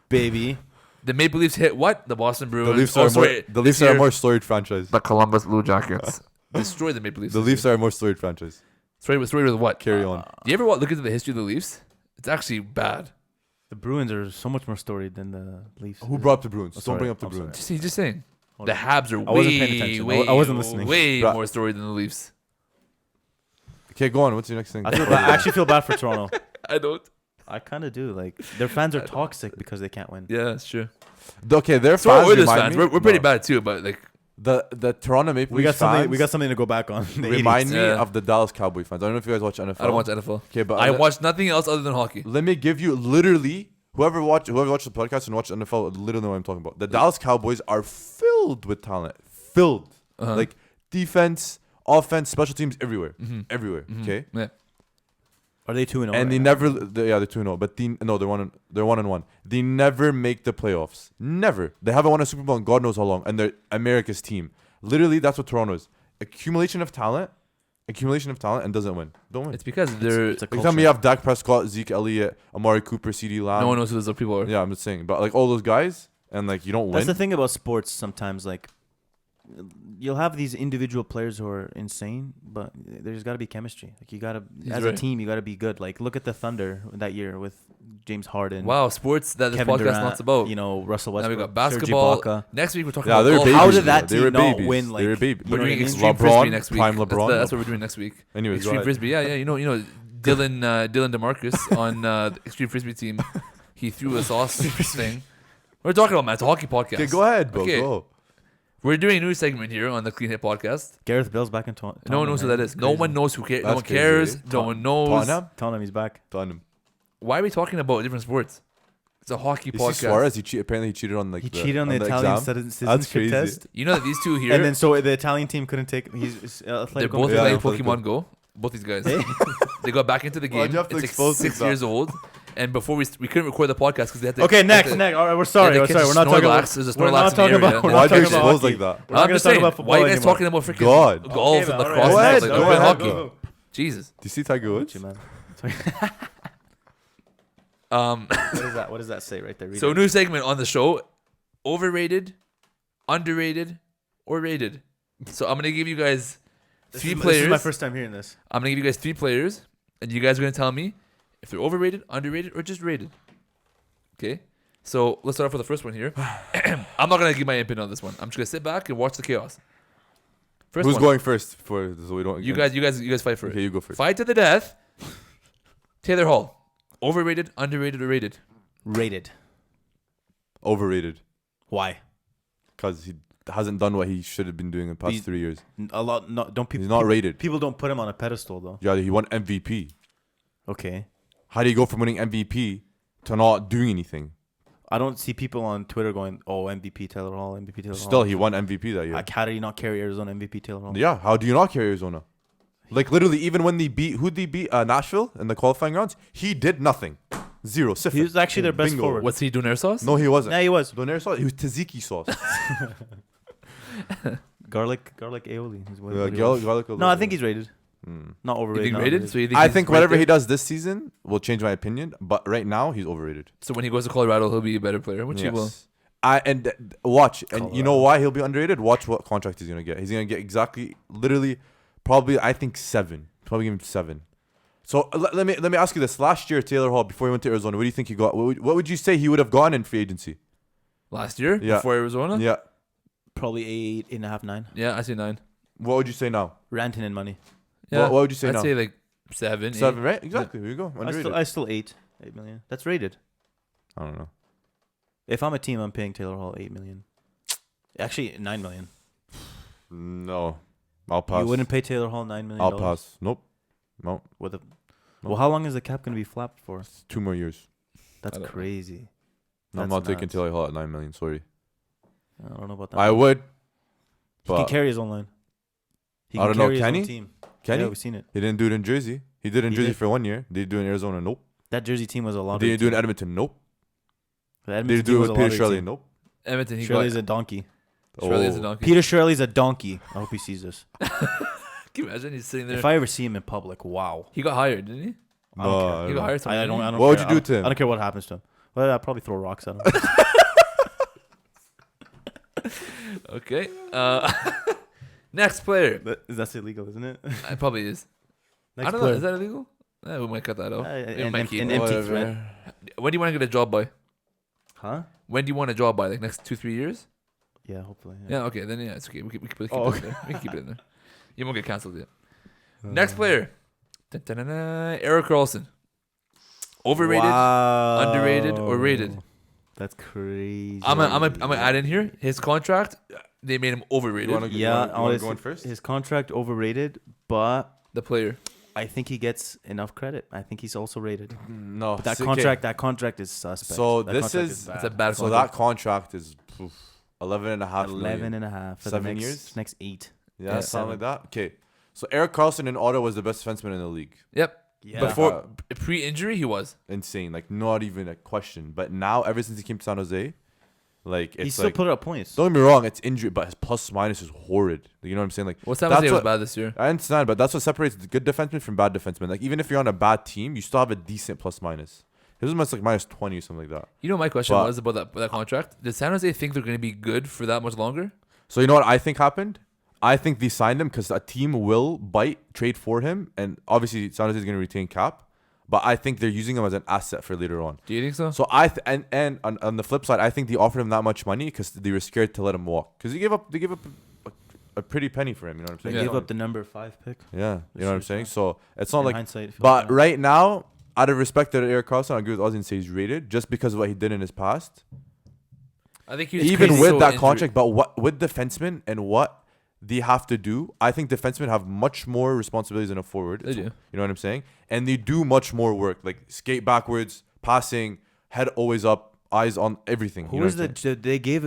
Baby. The Maple Leafs hit what? The Boston Bruins. The Leafs Oh, are sorry, the Leafs this are a year, more storied franchise. the Columbus Blue Jackets destroyed the Maple Leafs. The Leafs are a more storied franchise. Story with what? Carry on. Do you ever look into the history of the Leafs? It's actually bad. The Bruins are so much more storied than the Leafs. Who brought up the Bruins? Oh, Don't sorry. bring up the I'm Bruins. Just saying. Hold The on. Habs are I wasn't paying way, attention. way, I wasn't listening. way Bruh. more storied than the Leafs. Okay, go on. What's your next thing? I actually feel bad for Toronto. I don't. I kind of do. Like their fans are toxic because they can't win. Yeah, that's true. Okay, their So are fans Oilers remind fans. me. We're pretty No. bad too, but like The Toronto Maple We got Leafs something. fans We got something to go back on. The remind 80s. me Yeah. of the Dallas Cowboy fans. I don't know if you guys watch NFL. I don't watch NFL. Okay, but I watch nothing else other than hockey. Let me give you literally whoever watched the podcast and watched NFL literally know what I'm talking about. The Dallas Cowboys are filled with talent. Filled. Uh-huh. Like defense, offense, special teams everywhere. Mhm. Everywhere. Mhm. Okay? Yeah. Are they 2-0? And they never they're 2-0, but they're 1-1. They never make the playoffs. Never. They haven't won a Super Bowl in God knows how long, and they're America's team. Literally, that's what Toronto is. Accumulation of talent, and doesn't win. Don't win. It's because they're It's a Every culture. time you have Dak Prescott, Zeke Elliott, Amari Cooper, CD Lamb. no one knows who those people are. Yeah, I'm just saying. But like all those guys, and like you don't That's win. the thing about sports. Sometimes, like, you'll have these individual players who are insane, but there's got to be chemistry. Like, you got to, He's as right. a team, you got to be good. Like, look at the Thunder that year with James Harden. Wow, sports that this Kevin podcast Durant, not about. You know, Russell Now Westbrook. we got Serge basketball. Ibaka. Next week we're talking Yeah, about they're golf. babies. How did that They were team not babies. win? They Like, were babies. you We're know what I doing mean? extreme LeBron, frisbee next week. prime That's, LeBron. that's what we're doing next week. Anyways, Extreme go ahead. frisbee. Yeah. You know, Dylan DeMarcus on the extreme frisbee team. He threw a sauce thing. We're talking about, man. It's a hockey podcast. Okay, go ahead, bro. Okay. Go. We're doing a new segment here on the Clean Hit podcast. Gareth Bale's back in Toronto. No one knows who that is. No one knows who cares. No That's one crazy, cares. eh? No one knows. Tottenham? Tottenham, he's back. Tottenham. Why are we talking about different sports? It's a hockey You see podcast. Suarez? Apparently he cheated on like He cheated on the Italian exam. citizenship crazy. test. You know that these two here, And then so the Italian team couldn't take. He's they're Atletico both Yeah, playing yeah. Pokemon Go. Both these guys. Hey? They got back into the Why'd game. you have to It's expose like 6 this years old. And before we couldn't record the podcast because they had to. Okay, next. had to- All right, we're sorry. Yeah, We're the sorry. kids We're not talking Snorlax. about. There's a We're Snorlax not in the talking area. about. We're Why'd not you talking expose about like hockey. that? We're not I'm gonna just talk saying, about football why are you guys anymore. talking about freaking God. golf Okay, and all right. lacrosse? Go ahead, Like, go we're playing ahead, hockey. bro. Jesus. Do you see Tiger Woods? Gucci, man. What does that say right there? Read So it. new segment on the show: overrated, underrated, or rated. So I'm gonna give you guys three players. This is my first time hearing this. I'm gonna give you guys 3 players, and you guys are gonna tell me if they're overrated, underrated, or just rated. Okay. So let's start off with the first one here. I'm not gonna give my opinion on this one. I'm just gonna sit back and watch the chaos. First Who's going first? So we don't. You guys fight first. Okay, you go first. Fight to the death. Taylor Hall, overrated, underrated, or rated? Rated. Overrated. Why? Because he hasn't done what he should have been doing in the past 3 years. A lot. No, don't people. He's not rated. People don't put him on a pedestal though. Yeah, he won MVP. Okay. How do you go from winning MVP to not doing anything? I don't see people on Twitter going, "Oh, MVP Taylor Hall, MVP Taylor Hall." Still, he won MVP that year. Like, how did he not carry Arizona MVP Taylor Hall? Yeah, how do you not carry Arizona? Like literally, even when they beat Nashville in the qualifying rounds, he did nothing. Zero. Sifit. He was actually their best forward. Was he donair sauce? No, he wasn't. Yeah, he was. Donair sauce. He was tzatziki sauce. garlic aioli. Is what Garlic. No, I think he's rated. Not overrated. You think rated? So you think I think whatever he does this season will change my opinion. But right now, he's overrated. So when he goes to Colorado, he'll be a better player, which he will. Watch, Colorado. and you know why he'll be underrated? Watch what contract he's gonna get. He's gonna get exactly, literally, probably I think 7. Probably give him 7. So let me ask you this: last year, Taylor Hall, before he went to Arizona, what do you think he got? What would you say he would have gone in free agency? Last year, before Arizona, yeah, Probably 8.5, 9. yeah, I say 9. What would you say now? Ranting in money. Yeah, what would you say I'd now? say like 7. 7, right? Exactly. Here you go. Underrated. I still 8 million. That's rated. I don't know. If I'm a team, I'm paying Taylor Hall 8 million. Actually, 9 million. No, I'll pass. You wouldn't pay Taylor Hall $9 million. I'll pass. Nope. No. With a. Well, how long is the cap going to be flapped for? 2 more years. That's crazy. I'm not taking Taylor Hall at 9 million. Sorry. I don't know about that. I would. He can carry his own line. He I don't know. carry his Can own he? team. Can Yeah, he? we've seen it. He didn't do it in Jersey. He did it in He Jersey did. for 1 year. Did he do it in Arizona? Nope. That Jersey team was a lot. Did he do it in Edmonton? Nope. The Did Edmonton he team do was it a with Peter lottery Shirley? team. Nope. Edmonton, he Shirley's got. a donkey. Shirley's a donkey. Peter Shirley's a donkey. I hope he sees this. Can you imagine he's sitting there? If I ever see him in public, wow. He got hired, didn't he? I don't care. He got hired. I don't What would care. you do to him? I don't care what happens to him. Well, I'd probably throw rocks at him. Okay. Next player. That's illegal, isn't it? It probably is. I don't know. Is that illegal? We might cut that out. We might keep an it. empty threat. When do you want to get a job by? Huh? When do you want a job by? Like next 2-3 years? Yeah, hopefully. Yeah. Okay. Then it's okay. We can keep it Oh, in there. We can keep it in there. You won't get cancelled yet. Next player. Erik Karlsson. Overrated, underrated, or rated? That's crazy. I'm gonna add in here his contract. They made him overrated. You wanna go in first? His contract overrated, but The player. I think he gets enough credit. I think he's also rated. No. But that contract is suspect. So That this contract is It's a bad so contract. that contract is 11 and a half 11 million. and a half for 7 the next, years? next 8. Yeah, Yeah, something like 7. that. Okay. So Erik Karlsson in Ottawa was the best defenseman in the league. Yep. Yeah. Before pre-injury, he was. Insane. Like not even a question. But now ever since he came to San Jose, like it's he still like, put up points. don't get me wrong, it's injury, but his plus minus is horrid. Like, you know what I'm saying? Like What's that? that's Was what- bad this year. I understand, but that's what separates the good defensemen from bad defensemen. Like even if you're on a bad team, you still have a decent plus minus. His was like minus 20 or something like that. You know, my question But- was about that contract. Did San Jose think they're going to be good for that much longer? So you know what I think happened? I think they signed him because a team will trade for him, and obviously San Jose is going to retain cap. But I think they're using him as an asset for later on. Do you think so? So and on the flip side, I think they offered him that much money because they were scared to let him walk. Because they gave up a pretty penny for him. You know what I'm They saying? gave up the number 5 pick. Yeah, you know what I'm saying. So it's not In like. hindsight, it feels But bad. right now, out of respect to Erik Karlsson, I agree with Ozzy and say he's rated just because of what he did in his past. I think he's Even crazy with so that injury- contract, but what with defensemen and what they have to do, I think defensemen have much more responsibilities than a forward. They do. You know what I'm saying? And they do much more work, like skate backwards, passing, head always up, eyes on everything. Who you know was what I'm saying? they gave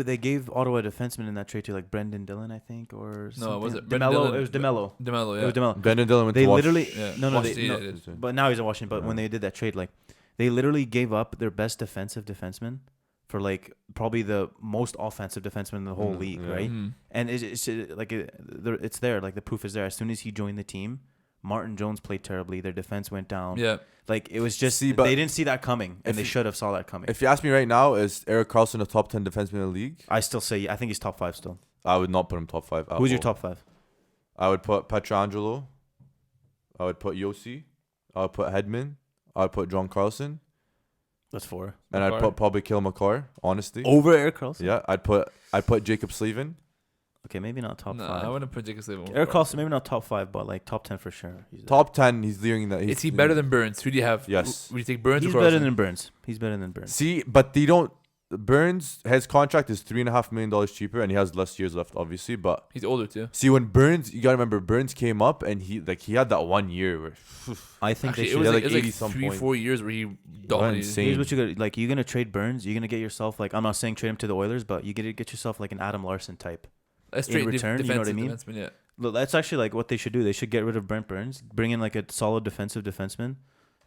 Ottawa a defenseman in that trade to like Brendan Dillon, I think, or something. No, was it DeMello? Brendan Dillon? It was DeMello. DeMello, yeah. It was DeMello. Brendan Dillon went They to literally Yeah. no, Washington, no, yeah, it is. but now he's in Washington. But Yeah. when they did that trade, like they literally gave up their best defensive defenseman for like probably the most offensive defenseman in the whole league, yeah. right? Mhm. And it's like it's there, like the proof is there. As soon as he joined the team, Martin Jones played terribly. Their defense went down. Yeah. Like it was just See, but they didn't see that coming, and if they you- should have saw that coming. If you ask me right now, is Erik Karlsson a top 10 defenseman in the league? I still say I think he's top 5 still. I would not put him top 5. Who's your top 5? I would put Pietrangelo. I would put Yossi. I would put Hedman. I would put John Carlson. That's 4. And I'd probably kill McCarr, honestly. Over Erik Karlsson? Yeah, I'd put Jacob Slavin. Okay, maybe not top 5. I wouldn't put Jacob Slavin. Erik Karlsson, maybe not top 5, but like top 10 for sure. Top 10, he's leading that. Is he better than Burns? Who do you have? Yes. Would you take Burns He's or better Karlsson? than Burns. He's better than Burns. See, but they don't. Burns, his contract is $3.5 million cheaper, and he has less years left, obviously. But he's older too. see, when Burns, you gotta remember, Burns came up, and he had that 1 year where I think Actually, they it should. was like, 80 some 3-4 point. years where he dominated. insane. Here's what you got. Like, you're gonna trade Burns. You're gonna get yourself like, I'm not saying trade him to the Oilers, but you get yourself like an Adam Larson type. That's in straight return, you know what I mean? defenseman, yeah. Look, that's actually like what they should do. They should get rid of Brent Burns, bring in like a solid defensive defenseman,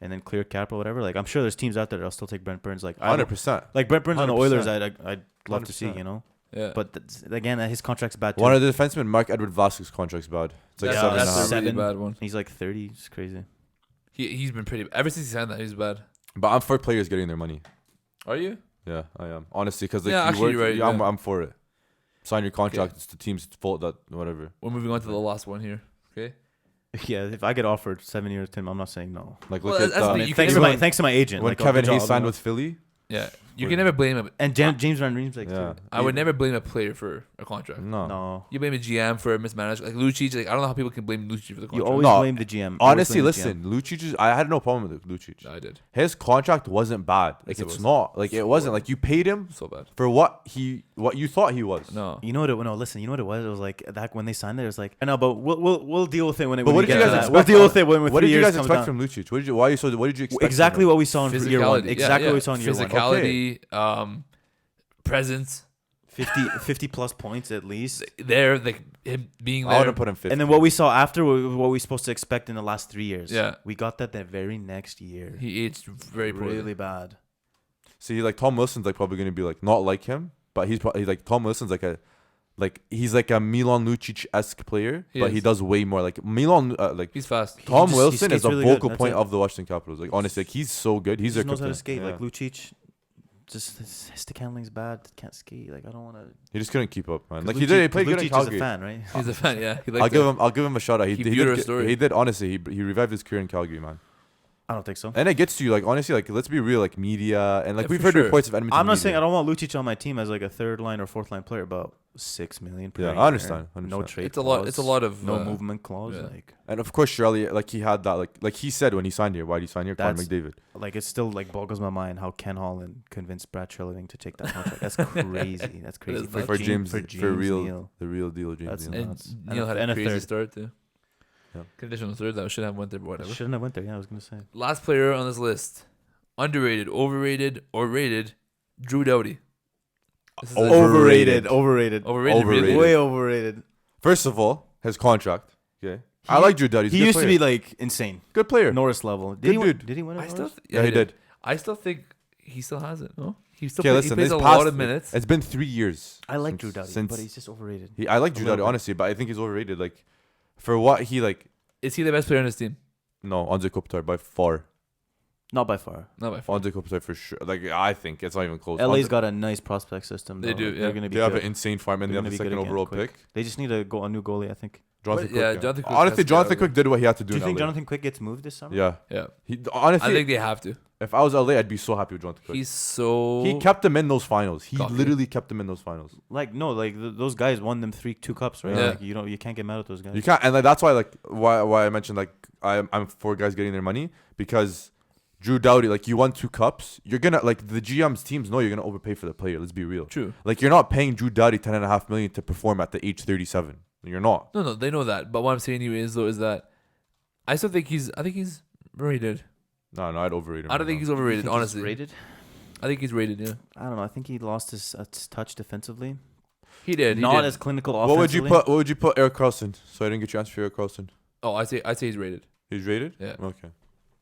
and then clear cap or whatever. Like, I'm sure there's teams out there that'll still take Brent Burns. Like, 100%. like Brent Burns on the 100%. Oilers, I'd love to see, 100%. you know. Yeah. But again, his contract's bad too. One of the defensemen, Mark-Edward Vasquez's contract's bad. It's like Yeah, seven and a that's half. a really 7. bad one. He's like 30. It's crazy. He's been pretty. Ever since he signed that, he's bad. But I'm for players getting their money. Are you? Yeah, I am. Honestly, because like Yeah, you actually, work, you're right, yeah, yeah. I'm for it. Sign your contract. Okay. It's the team's fault that whatever. We're moving on to the last one here. Okay. Yeah, if I get offered 7 years, Tim, I'm not saying no. Like Well, look at that's the- I mean, you thanks, can to never- my, thanks to my agent. when like, Kevin good Hayes job, signed you know. with Philly. Yeah. You can never blame him. And James Van Riemsdyk Yeah. too. I would never blame a player for a contract. No. You blame a GM for mismanagement. Like Lucic, like I don't know how people can blame Lucic for the contract. You always No, blame the GM. Always Honestly, blame the GM. listen, Lucic. I had no problem with Lucic. I did. His contract wasn't bad. Like Yes, it it's was. not. Like it wasn't. Like you paid him So bad. for what you thought he was. No. You know what? No, listen. You know what it was? It was like that when they signed it. It was like, I know, but we'll deal with it when it. But when what we did you get guys to that. expect? We'll deal with it when What did 3 you years guys comes expect down. from Lucic? What did you expect? Exactly from him? what we saw in year one. Physicality. Exactly yeah, what we saw in year one. Physicality, presence. 50 plus points at least. There, like him being I there. would have put him 50. And then what we saw after, what we supposed to expect in the last 3 years. Yeah. We got that the very next year. He aged very poorly. Really bad. See, like Tom Wilson's like probably gonna be like not like him, but he's like Tom Wilson's he's like a Milan Lucic-esque player, He but is. he does way more. Like Milan, He's fast. Tom he Wilson is skates a really good, vocal that's point it. of the Washington Capitals. Like honestly, like he's so good. He's He a just knows how to kryptonite. skate. Yeah. Like Lucic, just his stick handling's bad. Can't skate. Like I don't want to. He just couldn't keep up, man. Like he did. He played good in Lucic is a Calgary. fan, right? He's a fan. Yeah. He I'll give him a shout out. He He did. viewed our story. He did. Honestly, he revived his career in Calgary, man. I don't think so. And it gets to you, like honestly, like let's be real, like media and like Yeah, we've for heard sure. reports of Edmonton. I'm not media. saying I don't want Lucic on my team as like a third line or fourth line player, but $6 million per Yeah, year. I understand, No 100%. trade. It's a lot. clause, It's a lot of no movement clause. yeah. And of course, Shirley, like he had that, like he said when he signed here. Why did he sign here? Connor That's- McDavid. Like it still like boggles my mind how Ken Holland convinced Brad Treliving to take that contract. That's crazy. That's crazy nuts. For James, for real, Neal. the real deal, James. That's Neal. And nuts. Neil had And a a crazy third. start too. Yeah. Conditional third that should have went there, but whatever. Shouldn't have went there. Yeah, I was gonna say. Last player on this list: underrated, overrated, or rated. Drew Doughty. This is a- Overrated. Overrated. Overrated. Really? Overrated. Way overrated. First of all, his contract. Okay, I like Drew Doughty. He's a He good used to player. be like insane. good player. Norris level. Did Good he win? dude. Did he win? I at still. Norris? Yeah, he did. I still think he still has it. No, he still Okay, play, listen. he plays This a past, lot of minutes. It's been 3 years. I like since- Drew Doughty, since but he's just overrated. I like Drew A little Doughty bit. honestly, but I think he's overrated. Like for what he like. Is he the best player on his team? No, Andre Kopitar by far. Not by far. Not by far. Andre Kopitar for sure. Like I think it's not even close. LA's Andre- got a nice prospect system. They though. do, Like, yeah. They're gonna be They have good. an insane farm and they They're have the gonna be good second again, overall quick. pick. They just need a new goalie, I think. Jonathan Yeah, Quick. Jonathan Quick Honestly, has to get out Jonathan of Quick did what he had to do. Do you in think LA. Jonathan Quick gets moved this summer? Yeah. Yeah, He I honestly, think they have to. if I was LA, I'd be so happy with Jonathan Quick. He's so. He kept them in those finals. He Cocky. literally kept them in those finals. Like no, like those guys won them 2 cups, right? Yeah. Like you can't get mad at those guys. You can't, and like that's why, like, why I mentioned like I'm for guys getting their money because Drew Doughty, like, you won 2 cups. You're gonna like the GM's teams know you're gonna overpay for the player. Let's be real. True. Like you're not paying Drew Doughty $10.5 million to perform at the age 37. You're not. No, they know that. But what I'm saying to you is though is that I still think I think he's rated. No, I'd overrate him. I don't think he's overrated. You think he's Honestly, rated? I think he's rated. Yeah, I don't know. I think he lost his touch defensively. he did. He Not did. as clinical What would offensively. you put Eric Carlson? So I didn't get your answer for Eric Carlson. Oh, I say he's rated. He's rated. Yeah. Okay,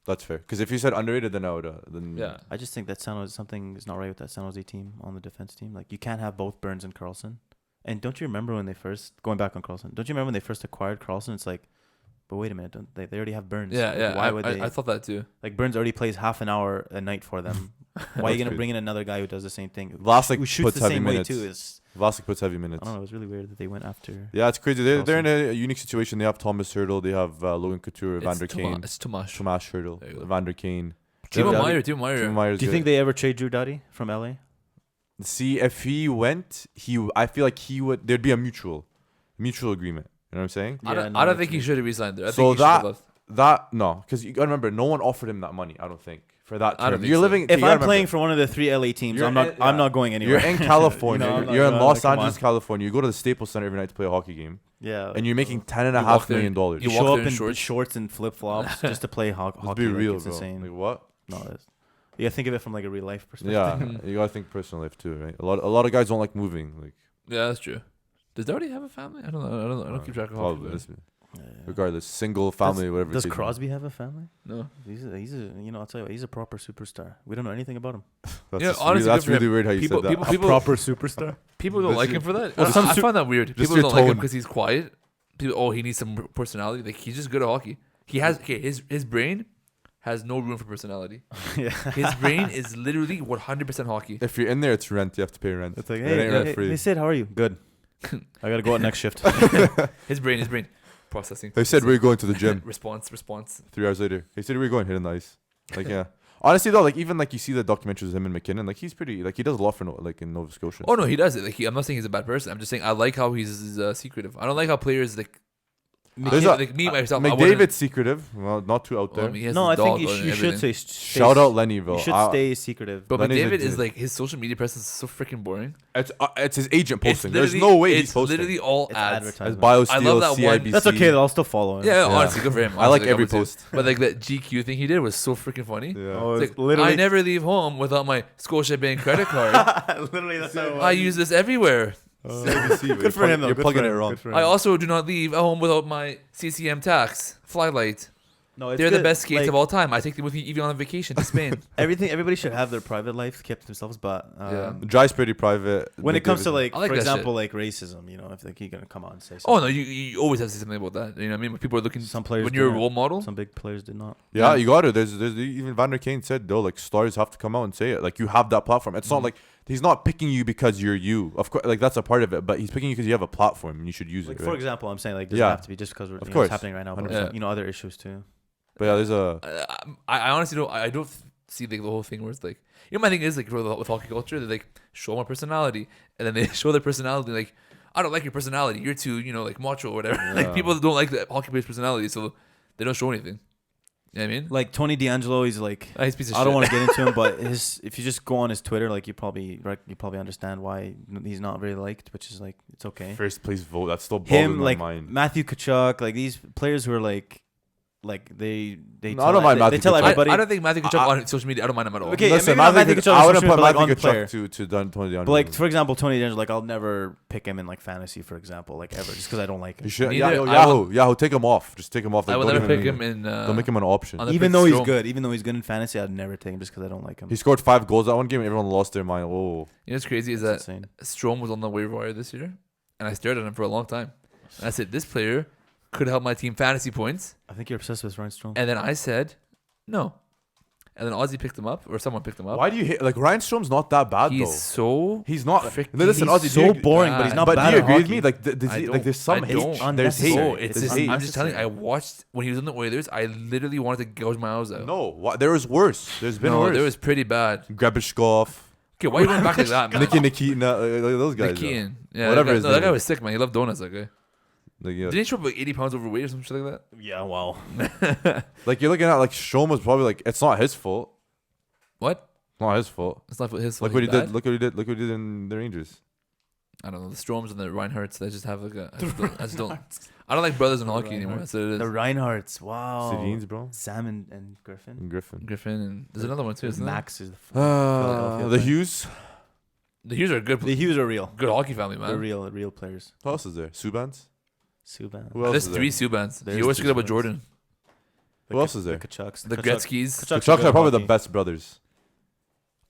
that's fair. Because if you said underrated, then I would. Then Yeah. I just think that something is not right with that San Jose team on the defense team. Like you can't have both Burns and Carlson. And don't you remember when they first going back on Carlson? Don't you remember when they first acquired Carlson? It's like, but wait a minute, don't they already have Burns? Yeah, Like, yeah. Why would they? I thought that too. Like Burns already plays half an hour a night for them. Why are you That's gonna crazy. bring in another guy who does the same thing? Vlasic Who shoots puts the heavy same minutes. way too? Is Vlasic puts heavy I minutes. don't know. It was really weird that they went after. Yeah, it's crazy. They're in a unique situation. They have Thomas Hurdle. They have Logan Couture, It's Vander too Kane, much. It's too much. Tomas Hurdle, There you go. Vander Kane. Timo Meyer. Timo Meyer's Do you good. think they ever trade Drew Doughty from LA? See, if he went, I feel like he would. There'd be a mutual agreement. You know what I'm saying? I Yeah, don't think he should have resigned there. I So think he should have left. That no, because you gotta remember, no one offered him that money. I don't think for that. I don't Term. think You're so. living. If you I'm gotta playing remember, for one of the 3 LA teams, You're I'm not. in- I'm yeah. not going anywhere. you're in California. You know, I'm not you're in gonna- Los come Angeles, on. California. You go to the Staples Center every night to play a hockey game, Yeah. and you're making $10.5 You walk there- million dollars. You You walk show there up in in shorts. shorts and flip flops just to play hockey. Let's be real, it's bro. insane. Like what? No, you gotta think of it from like a real life perspective. Yeah, you gotta think personal life too, right? A lot of guys don't like moving. Like Yeah, that's true. Does Doughty have a family? I don't know. I don't keep track of hockey. probably. But- Yeah. Regardless, single family, whatever. Does kids Crosby have a family? No. He's a I'll tell you what, he's a proper superstar. We don't know anything about him. That's Yeah, just honestly, that's good for really him. weird how you People- said that. people- proper superstar. People don't That's like your- him for that. Well, I find that weird. just People your don't like him tone. because he's quiet. People, he needs some personality. Like he's just good at hockey. He has his brain has no room for personality. Yeah. His brain is literally 100% hockey. If you're in there, it's rent. You have to pay rent. It's like, It hey, ain't hey, rent free. hey, Sid, how are you? Good. I gotta go out next shift. His brain processing. They said we're going to the gym. response. 3 hours later, they said we're going hitting the ice. Like yeah. Honestly though, like even like you see the documentaries of him and McKinnon, like he's pretty like he does a lot for like in Nova Scotia. Oh no, he does it. Like I'm not saying he's a bad person. I'm just saying I like how he's secretive. I don't like how players like. There's Like me myself. I wouldn't- McDavid's secretive. Well, not too out well, there. I mean, he has No, his I think dog you, and you should everything. say Shout out Lennyville. You should stay secretive. But Lenny's a McDavid is dude. like his social media presence is so freaking boring. It's his agent It's posting. There's literally- no way he's it's posting. literally all It's ads. As advertisement. BioSteel, I love that one. CIBC. That's okay. I'll still follow him. Yeah, Yeah. honestly, good for him. I like Honestly, every would too. post. But like that GQ thing he did was so freaking funny. Yeah. Oh, It's it's like, literally. I never leave home without my Scotiabank credit card. literally, that's how it I was. use this everywhere. CIBC, Good for him, though. You're Good plugging for it him. wrong. Good for him. I also do not leave home without my CCM tax flylight. No, it's They're the good. best skates Like, of all time. I take them with me even on vacation to Spain. Everybody should have their private life kept to themselves, but Yeah. Dry's pretty private. when it comes to like, I like for that example, like racism, you know, if like you're gonna come out and say something. Oh no, you always have to say something about that. You know what I mean? When people are looking, Some players when you're a didn't. role model. Some big players did not. Yeah, you got to. There's even Vander Kane said though, like stars have to come out and say it. Like you have that platform. It's not like he's not picking you because you're you. Of course, like that's a part of it. But he's picking you because you have a platform and you should use Like it. for Right? example, I'm saying like doesn't Yeah. have to be just because Of it's course. happening right now, but 100%. you know other issues too. But yeah, there's a. I honestly don't. I don't see like the whole thing where it's like, you know, my thing is like with hockey culture, they like show my personality, and then they show their personality. Like, I don't like your personality. You're too, you know, like macho or whatever. Yeah. Like people don't like the hockey player's personality, so they don't show anything. You know what I mean? Like Tony D'Angelo, he's like. He's a piece of I don't shit. want to get into him, but if you just go on his Twitter, like you probably understand why he's not very liked, which is like it's okay. First place vote. That's still boggling Him my like mind. Matthew Tkachuk, like these players who are like they No, I don't mind they Matthew tell Tkachuk. everybody. I don't think Matthew Tkachuk on social media. I don't mind him at all. Okay, Listen, maybe not Matthew Tkachuk on I wouldn't social put media, but, like, Matthew on the player. Tkachuk to Tony D'Angelo. But like for example, Tony D'Angelo, like I'll never pick him in like fantasy, for example, like ever, just because I don't like You him. should. Neither- Yahoo, take him off. Just take him off. I Like, will don't never even- pick him in. Don't make him an option. on the Even pick though he's Strome. good, in fantasy, I'd never take him just because I don't like him. He scored 5 goals that one game, and everyone lost their mind. Oh, You know what's crazy is That's that insane. Strome was on the waiver wire this year, and I stared at him for a long time. And I said, this player could help my team fantasy points. I think you're obsessed with Ryan Strome. And then I said, no. And then Ozzy picked him up, or someone picked him up. why do you hate? Like Ryan Strom's not that bad He's though. so He's not. freaking- Listen, he's Ozzy, so do you, boring, but he's not But bad do you at agree with hockey. me? Like, there's some I hate. don't. There's hate. No, it's There's just, hate. I'm just telling you, I watched when he was in the Oilers. I literally wanted to gouge my eyes out. No, there was worse. There's been No, worse. there was pretty bad. Gabishkov, Okay, why are you going back like that, man? Nikki Nikita, those guys. Nick Keane. Yeah, Whatever that his guy, no, that name guy is. was sick, man. He loved donuts, that guy. Like, yeah. Didn't he show up like 80 pounds overweight or some shit like that? Yeah, wow. Like you're looking at like Strom was probably like it's not his fault. What? Not his fault. It's not his fault. Look what he he's did. bad. Look what he did. Look what he did in the Rangers. I don't know. The Stroms and the Reinhardts, they just have like a. I just don't. I don't like brothers in hockey anymore. That's what it is. The Reinhardts, wow. Sedins, bro. Sam and Griffin. And Griffin. Griffin and there's another one too, isn't there? Max is Philadelphia The player. Hughes. The Hughes are The Hughes are real. good hockey family, They're man. real players. Who else is there? Subans. Subban. Who else There's is three there? Subans. There's You always two forget about Subans. Jordan. Who else is there? The Kachucks. The Gretzky's. The Chucks are probably the best brothers.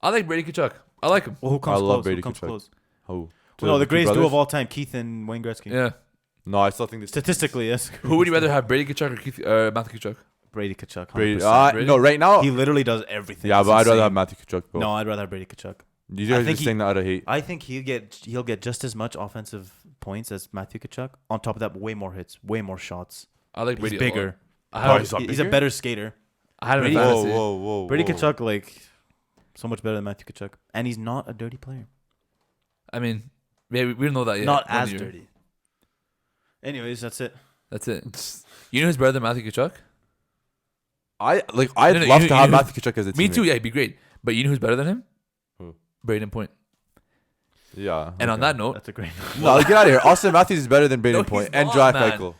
I like Brady Kachuk. I like him. Well, who comes I close? love Brady Who comes Tkachuk. close? Who? No, the two greatest duo brothers? of all time, Keith and Wayne Gretzky. Yeah. No, I still think this. Statistically, yes. Who would you rather have, Brady Kachuk or Matthew Kachuk? Brady Kachuk. 100%. Brady. Brady? No, right now. He literally does everything. Yeah, It's but I'd rather insane. have Matthew Kachuk. Bro. No, I'd rather have Brady Kachuk. You guys are just saying that out of hate. I think he'll get just as much offensive points as Matthew Kachuk. On top of that, way more hits, way more shots. I like He's Brady. bigger. I have, he's not He's a bigger? better skater. I had him in Brady- fantasy. Whoa. Brady Tkachuk, like, so much better than Matthew Tkachuk. And he's not a dirty player. I mean, yeah, we don't know that yet. Not One as year. dirty. Anyways, that's it. That's it. You know who's better than Matthew Tkachuk? I'd No, love you to have know- Matthew Tkachuk as a teammate. Me too. Yeah, he'd be great. But you know who's better than him? Who? Braden Point. Yeah. And on that note, That's a great No, get out of here. Austin Matthews is better than Braden No, Point he's and not, Jack man. Eichel.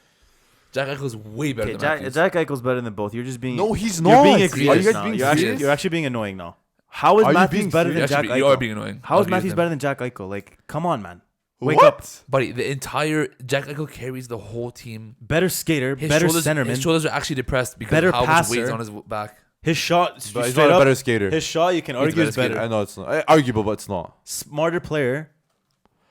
Jack Eichel's way better Okay, than Matthews. Jack Eichel's better than both. You're just being No, he's You're not. being Are egregious you guys now. being serious? You're actually being annoying now. How is Are you Matthews being better serious? than Jack You Eichel? are being annoying. How I'll is agree with Matthews him. better than Jack Eichel? Like, come on, man. Wake What? up. Buddy, the entire Jack Eichel carries the whole team. Better skater, His better shoulders, centerman. His shoulders are actually depressed because Better of how much weight is passer. on his back. His shot, But he's straight not a up, better skater. his shot, you can He's a argue better is better. skater. I know it's not arguable, but it's not. Smarter player.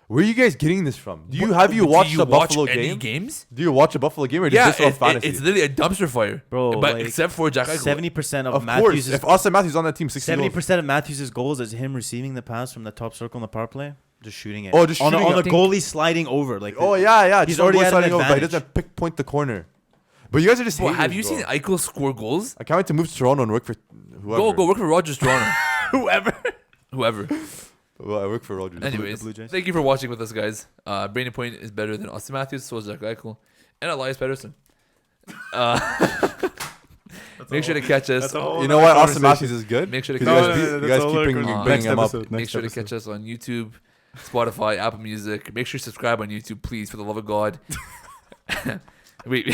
Where are you guys getting this from? Do you watched Do you a Buffalo watch any game? games? Do you watch a Buffalo game or Yeah, just on fantasy? it's literally a dumpster fire, Bro, But like, except for Jack Eichel, 70% of of course, Matthews' if Austin Matthews is on that team, 60 70% goals. of Matthews' goals is him receiving the pass from the top circle in the power play, just shooting it. Oh, just on shooting the it. goalie sliding over. Like, Oh yeah. He's Just already already at an sliding over, but he advantage. doesn't point the corner. But you guys are just. Bro, haters, have you bro. seen Eichel score goals? I can't wait to move to Toronto and work for whoever. Go work for Rogers Toronto. Whoever. Well, I work for Rogers. Anyways, Blue Jays. thank you for watching with us, guys. Brandon Point is better than Austin Matthews, so is Jack Eichel, and Elias Pettersson. Make sure to catch us. You know what? Austin Matthews is good. Make sure to 'Cause catch you guys keep bringing him up. Make sure to catch us on YouTube, Spotify, Apple Music. Make sure to subscribe on YouTube, please, for the love of God. we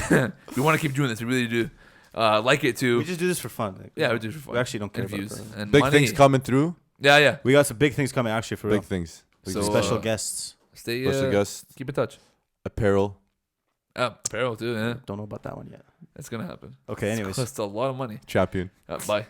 want to keep doing this. We really do. Like it too. We just do this for fun. Like, Yeah, we do it for fun. We actually don't care And about views it. and Big money. things coming through. Yeah. We got some big things coming actually for Big real. things. Big So, things. Special guests. Stay. Special guests. Keep in touch. Apparel. Apparel too. Yeah, Don't know about that one yet. it's gonna happen. Okay, anyways. It's a lot of money. Champion. Bye.